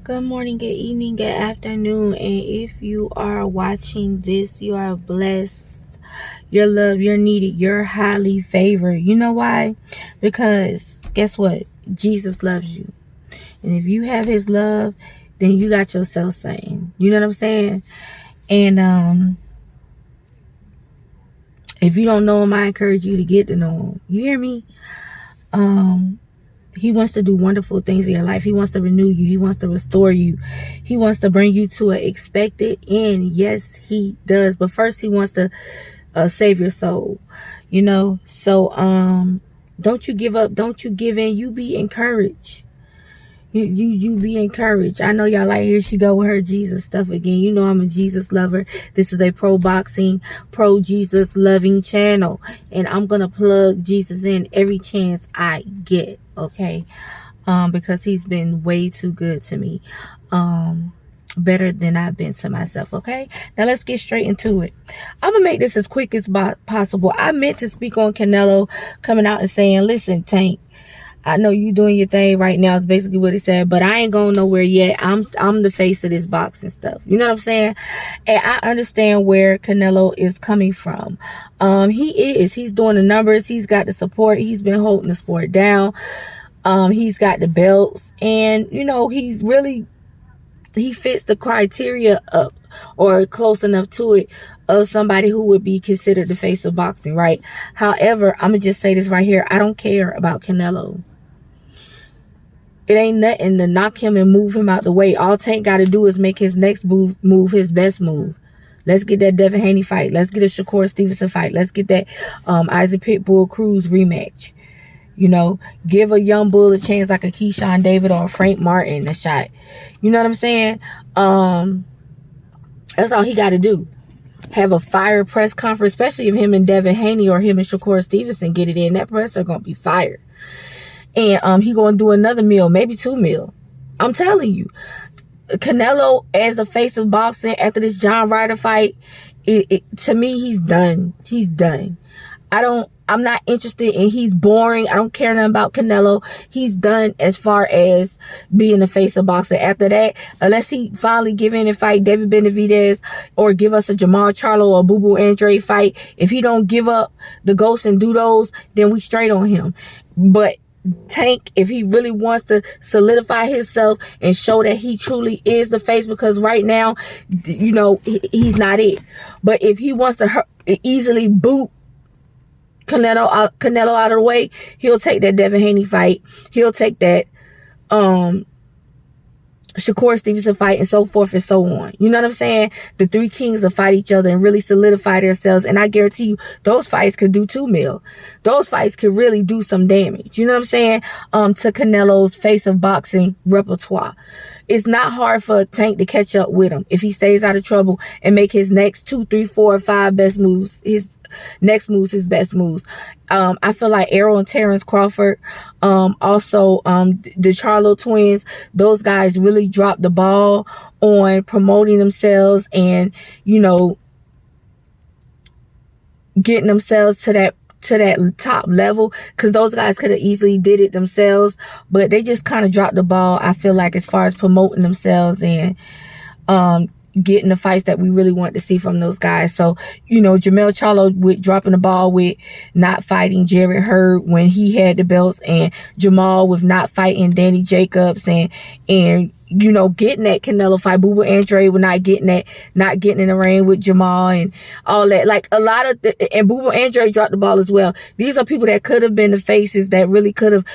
Good morning, good evening, good afternoon, and if you are watching this, you are blessed. You're loved, you're needed, you're highly favored. You know why? Because guess what? Jesus loves you. And if you have his love, then you got yourself saying. You know what I'm saying? And if you don't know him, I encourage you to get to know him. You hear me? He wants to do wonderful things in your life. He wants to renew you. He wants to restore you. He wants to bring you to an expected end. Yes, he does. But first, he wants to save your soul. So don't you give up. Don't you give in. You be encouraged. You be encouraged. I know y'all like, here she go with her Jesus stuff again. You know I'm a Jesus lover. This is a pro boxing, pro Jesus loving channel, and I'm gonna plug Jesus in every chance I get. Okay, because he's been way too good to me, better than I've been to myself. Okay, now let's get straight into it. I'm gonna make this as quick as possible. I meant to speak on Canelo coming out and saying, listen, Tank, I know you doing your thing right now, is basically what he said, but I ain't going nowhere yet. I'm the face of this boxing stuff. You know what I'm saying? And I understand where Canelo is coming from. He's doing the numbers. He's got the support. He's been holding the sport down. He's got the belts, and he fits the criteria up, or close enough to it, of somebody who would be considered the face of boxing, right? However, I'm gonna just say this right here. I don't care about Canelo. It ain't nothing to knock him and move him out the way. All Tank got to do is make his next move his best move. Let's get that Devin Haney fight. Let's get a Shakur Stevenson fight. Let's get that Isaac Pitbull Cruz rematch. Give a young bull a chance like a Keyshawn David or a Frank Martin a shot. You know what I'm saying? That's all he got to do. Have a fire press conference, especially if him and Devin Haney or him and Shakur Stevenson get it in. That press are going to be fired. And he going to do another meal, maybe 2 meals. I'm telling you, Canelo as the face of boxing after this John Ryder fight, to me, he's done. He's done. I'm not interested in, he's boring. I don't care nothing about Canelo. He's done as far as being the face of boxing. After that, unless he finally give in and fight David Benavidez or give us a Jamal Charlo or Boo Boo Andre fight, if he don't give up the ghost and do those, then we straight on him. But Tank, if he really wants to solidify himself and show that he truly is the face, because right now, he's not it. But if he wants to easily boot Canelo out of the way, he'll take that Devin Haney fight. He'll take that Shakur Stevenson fight, and so forth and so on. You know what I'm saying? The 3 kings will fight each other and really solidify themselves. And I guarantee you, those fights could do 2 mil. Those fights could really do some damage. You know what I'm saying? To Canelo's face of boxing repertoire. It's not hard for Tank to catch up with him if he stays out of trouble and make his next 2, 3, 4, 5 best moves. His next moves, his best moves. I feel like Errol and Terrence Crawford, also the Charlo twins, those guys really dropped the ball on promoting themselves and getting themselves to that top level, because those guys could have easily did it themselves, but they just kind of dropped the ball, I feel like, as far as promoting themselves and getting the fights that we really want to see from those guys. So, Jamel Charlo with dropping the ball with not fighting Jarrett Hurd when he had the belts, and Jamal with not fighting Danny Jacobs, and getting that Canelo fight. Boo Boo Andre with not getting in the ring with Jamal and all that. Like a lot of and Boo Boo Andre dropped the ball as well. These are people that could have been the faces that really could have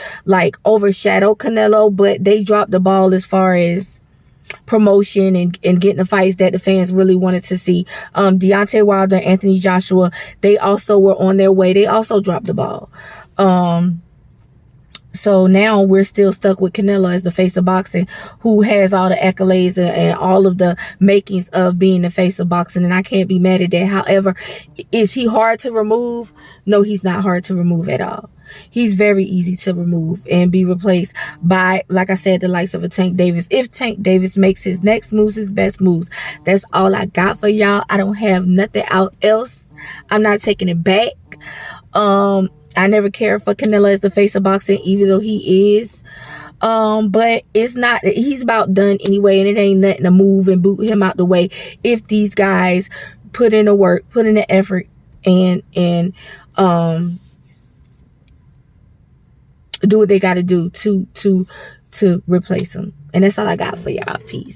overshadowed Canelo, but they dropped the ball as far as promotion and getting the fights that the fans really wanted to see. Deontay Wilder, Anthony Joshua, they also were on their way. They also dropped the ball. So now we're still stuck with Canelo as the face of boxing, who has all the accolades and all of the makings of being the face of boxing, and I can't be mad at that. However, is he hard to remove? No, he's not hard to remove at all. He's very easy to remove and be replaced by, like I said, the likes of a Tank Davis. If Tank Davis makes his next moves his best moves, that's all I got for y'all. I don't have nothing else. I'm not taking it back. I never cared for Canelo as the face of boxing, even though he is. But it's not, he's about done anyway, and it ain't nothing to move and boot him out the way if these guys put in the work, put in the effort, and do what they got to do to replace him. And that's all I got for y'all. Peace.